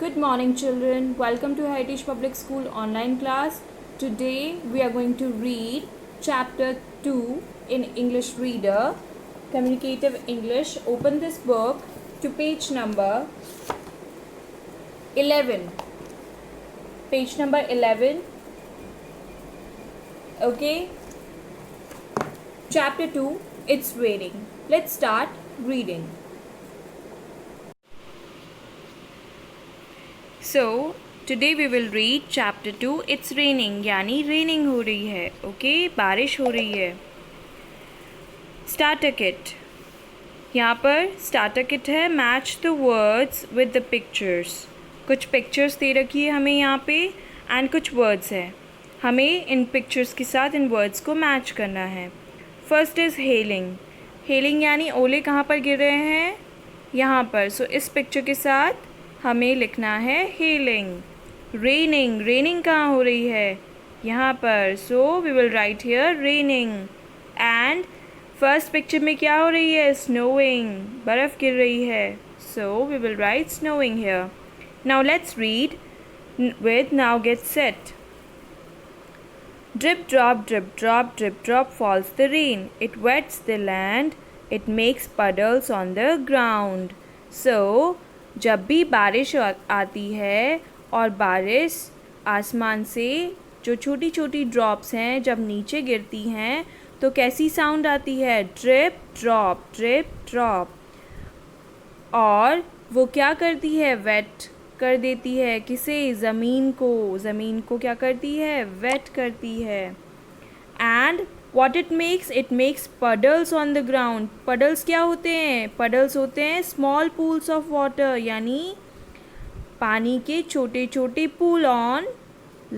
Good morning, children. Welcome to Heritage Public School online class. Today we are going to read chapter 2 in English Reader, Communicative English. Open this book to page number 11. Page number 11. Okay. Chapter 2, It's Raining. Let's start reading. So, today we will read chapter 2, It's Raining, यानी raining हो रही है, okay? बारिश हो रही है. Starter kit. यहाँ पर starter kit है, match the words with the pictures. कुछ pictures दे रखी है हमें यहाँ पे and कुछ words है. हमें इन pictures के साथ इन words को match करना है. First is hailing. Hailing यानी ओले कहाँ पर गिर रहे हैं? यहाँ पर. So, इस picture के साथ हमें लिखना है हेलिंग. रेनिंग, रेनिंग कहाँ हो रही है? यहाँ पर. So we will write here raining. And first picture में क्या हो रही है? स्नोइंग, बर्फ़ गिर रही है. So we will write snowing here. Now let's read with now get set. Drip drop, drip drop, drip drop falls the rain. It wets the land. It makes puddles on the ground. So जब भी बारिश आती है और बारिश आसमान से जो छोटी छोटी ड्रॉप्स हैं जब नीचे गिरती हैं तो कैसी साउंड आती है? Drip drop, drip drop. और वो क्या करती है? वेट कर देती है किसे? ज़मीन को. ज़मीन को क्या करती है? वेट करती है. And What it makes puddles on the ground. Puddles क्या होते हैं? Puddles होते हैं small pools of water, यानी पानी के छोटे छोटे pool on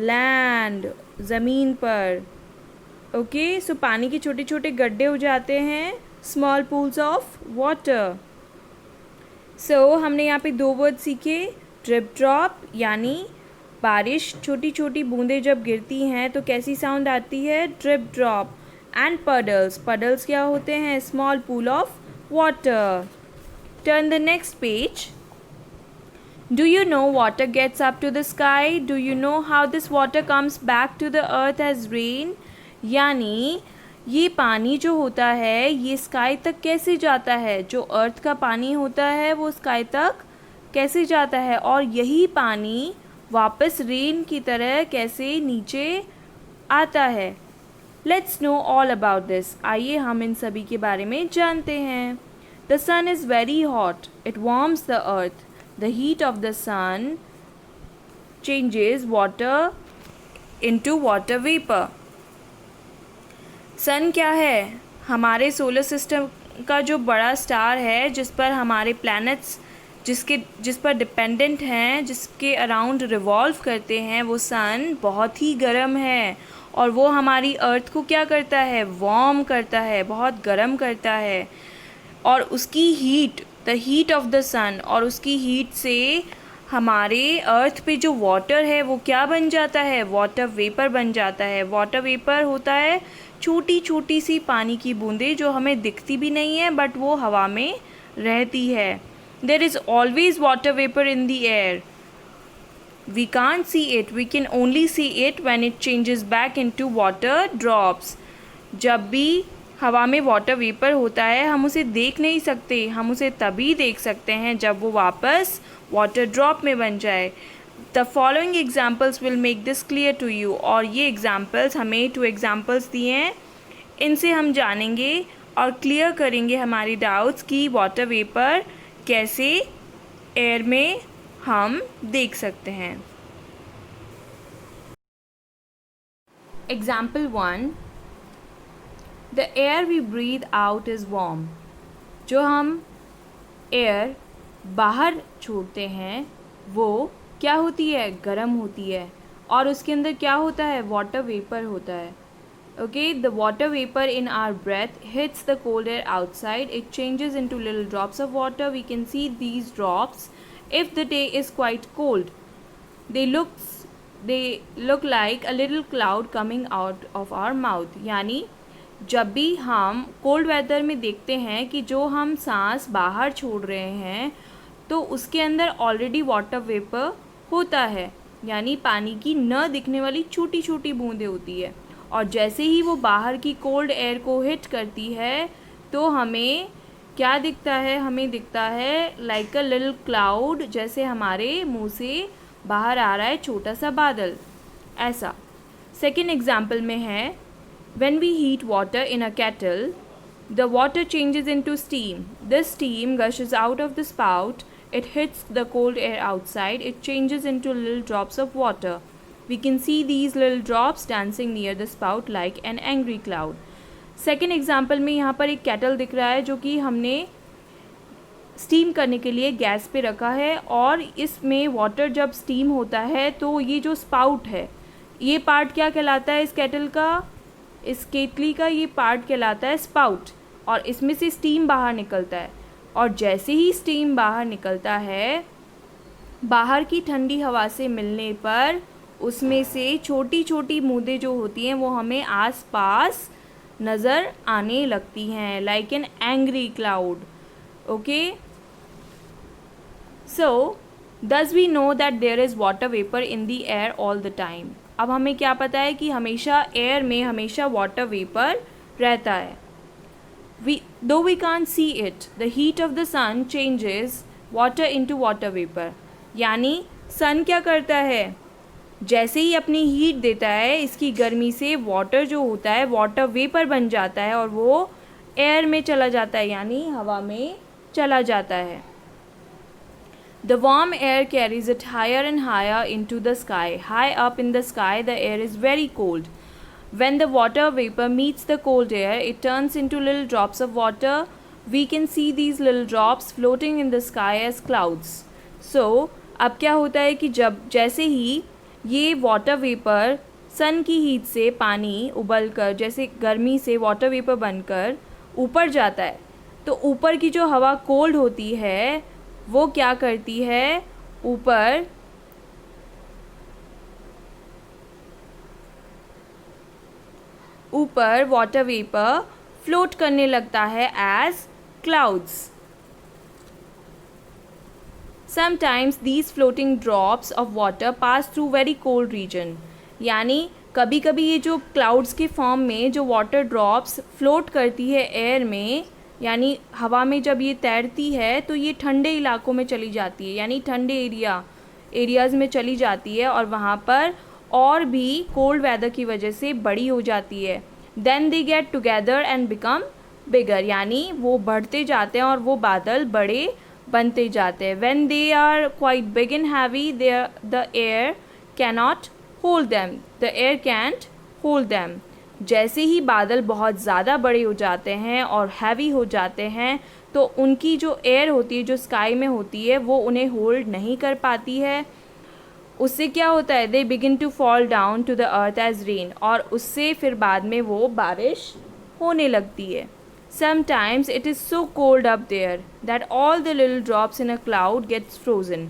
land, ज़मीन पर. ओके, सो पानी के छोटे छोटे गड्ढे हो जाते हैं small pools of water. सो हमने यहाँ पे दो वर्ड सीखे. ड्रिप ड्रॉप यानी बारिश छोटी छोटी बूंदें जब गिरती हैं तो कैसी साउंड आती है? Drip drop. And puddles, puddles क्या होते हैं? Small pool of water. Turn the next page. Do you know water gets up to the sky? Do you know how this water comes back to the earth as rain? यानी ये पानी जो होता है ये स्काई तक कैसे जाता है? जो अर्थ का पानी होता है वो स्काई तक कैसे जाता है और यही पानी वापस रेन की तरह कैसे नीचे आता है? Let's know all about this. आइए हम इन सभी के बारे में जानते हैं. The sun is very hot. It warms the earth. The heat of the sun changes water into water vapour. Sun क्या है? हमारे सोलर सिस्टम का जो बड़ा स्टार है जिस पर हमारे प्लैनेट्स जिस पर डिपेंडेंट हैं, जिसके अराउंड रिवॉल्व करते हैं, वो सन बहुत ही गर्म है और वो हमारी अर्थ को क्या करता है? वार्म करता है, बहुत गर्म करता है. और उसकी heat, the heat of the sun, और उसकी हीट से हमारे अर्थ पे जो वाटर है वो क्या बन जाता है? वाटर वेपर बन जाता है. वाटर वेपर होता है छोटी छोटी सी पानी की बूंदें जो हमें दिखती भी नहीं है बट वो हवा में रहती है. There is always water vapor in the air. We can't see it. We can only see it when it changes back into water drops. जब भी हवा में वाटर वेपर होता है हम उसे देख नहीं सकते. हम उसे तभी देख सकते हैं जब वो वापस वाटर ड्रॉप में बन जाए. The following examples will make this clear to you. और ये एग्जाम्पल्स, हमें 2 एग्जाम्पल्स दिए हैं, इनसे हम जानेंगे और क्लियर करेंगे हमारी डाउट्स कि वाटर वेपर कैसे एयर में हम देख सकते हैं. Example 1. The air we breathe out is warm. जो हम एयर बाहर छोड़ते हैं वो क्या होती है? गर्म होती है. और उसके अंदर क्या होता है? वाटर वेपर होता है. Okay, the water vapor in our breath hits the cold air outside. It changes into little drops of water. We can see these drops if the day is quite cold. They look like a little cloud coming out of our mouth. यानी जब भी हम cold weather में देखते हैं कि जो हम सांस बाहर छोड़ रहे हैं तो उसके अंदर ऑलरेडी वाटर वेपर होता है, यानी पानी की न दिखने वाली छोटी छोटी बूंदें होती है। और जैसे ही वो बाहर की कोल्ड एयर को हिट करती है तो हमें क्या दिखता है, हमें दिखता है लाइक अ लिटिल क्लाउड, जैसे हमारे मुंह से बाहर आ रहा है छोटा सा बादल, ऐसा। सेकेंड एग्जाम्पल में है, when we heat water in a kettle the water changes into steam. This steam gushes out of the spout. It hits the cold air outside. It changes into little drops of water. We can see these little drops dancing near the spout like an angry cloud. Second example में यहाँ पर एक kettle दिख रहा है जो कि हमने स्टीम करने के लिए गैस पे रखा है, और इसमें वाटर जब स्टीम होता है तो ये जो स्पाउट है, ये पार्ट क्या कहलाता है इस केटल का, इस केतली का ये पार्ट कहलाता है स्पाउट, और इसमें से स्टीम बाहर निकलता है। और जैसे ही स्टीम बाहर निकलता है, बाहर की ठंडी हवा से मिलने पर उसमें से छोटी छोटी बूंदें जो होती हैं वो हमें आसपास नज़र आने लगती हैं, like an angry cloud. Okay, so thus we know that there is water vapor in the air all the time. अब हमें क्या पता है कि हमेशा एयर में हमेशा वाटर वेपर रहता है। Though we can't see it, the heat of the sun changes water into water vapor. यानी सन क्या करता है, जैसे ही अपनी हीट देता है, इसकी गर्मी से वाटर जो होता है वाटर वेपर बन जाता है और वो एयर में चला जाता है, यानी हवा में चला जाता है। The warm air carries it higher and higher into the sky. High up in the sky, the air is very cold. When the water vapor meets the cold air, it turns into little drops of water. We can see these little drops floating in the sky as clouds. So, अब क्या होता है कि जैसे ही ये water vapour सन की heat से पानी उबल कर, जैसे गर्मी से वाटर वेपर बनकर ऊपर जाता है, तो ऊपर की जो हवा कोल्ड होती है वो क्या करती है, ऊपर वाटर वेपर फ्लोट करने लगता है as clouds. Sometimes these floating drops of water pass through very cold region. यानी कभी कभी ये जो क्लाउड्स के फॉर्म में जो वाटर ड्रॉप्स फ्लोट करती है एयर में, यानी हवा में जब ये तैरती है तो ये ठंडे इलाकों में चली जाती है, यानी ठंडे एरियाज़ में चली जाती है और वहाँ पर और भी कोल्ड वेदर की वजह से बड़ी हो जाती है। Then they get together and become bigger, यानी वो बढ़ते जाते हैं और वो बादल बड़े बनते जाते हैं। When they are quite big and heavy, the air cannot hold them, the air can't hold them. जैसे ही बादल बहुत ज़्यादा बड़े हो जाते हैं और हैवी हो जाते हैं तो उनकी जो एयर होती है, जो स्काई में होती है, वो उन्हें होल्ड नहीं कर पाती है। उससे क्या होता है, they begin to fall down to the earth as rain, और उससे फिर बाद में वो बारिश होने लगती है। Sometimes it is so cold up there that all the little drops in a cloud gets frozen.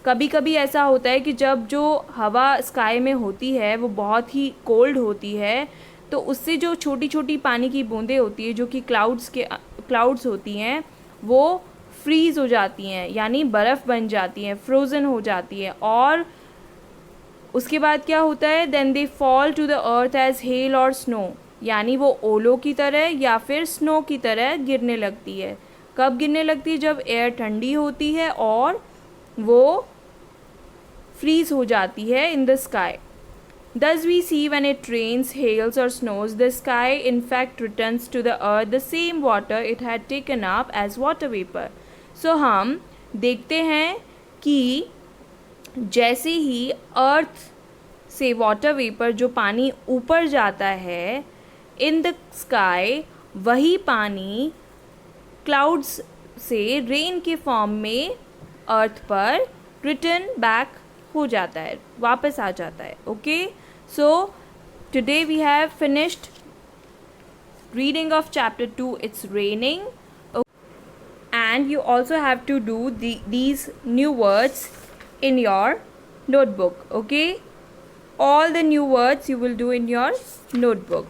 कभी कभी ऐसा होता है कि जब जो हवा स्काई में होती है वो बहुत ही कोल्ड होती है, तो उससे जो छोटी छोटी पानी की बूंदें होती है जो कि क्लाउड्स होती हैं, वो फ्रीज़ हो जाती हैं, यानी बर्फ़ बन जाती हैं, फ्रोज़न हो जाती है। और उसके बाद क्या होता है, then they fall to the earth as hail और स्नो, यानी वो ओलों की तरह या फिर स्नो की तरह गिरने लगती है। कब गिरने लगती है, जब एयर ठंडी होती है और वो फ्रीज़ हो जाती है in the sky. Thus we see when it rains, hails or snows, the sky in fact returns to the earth the same water it had taken up as water vapor. So हम देखते हैं कि जैसे ही अर्थ से water vapour जो पानी ऊपर जाता है इन द स्काई, वही पानी क्लाउड्स से रेन के फॉर्म में अर्थ पर रिटर्न बैक हो जाता है, वापस आ जाता है। Okay, so today we have finished reading of chapter 2, it's raining, and you also have to do these new words in your notebook. Okay, all the new words you will do in your notebook.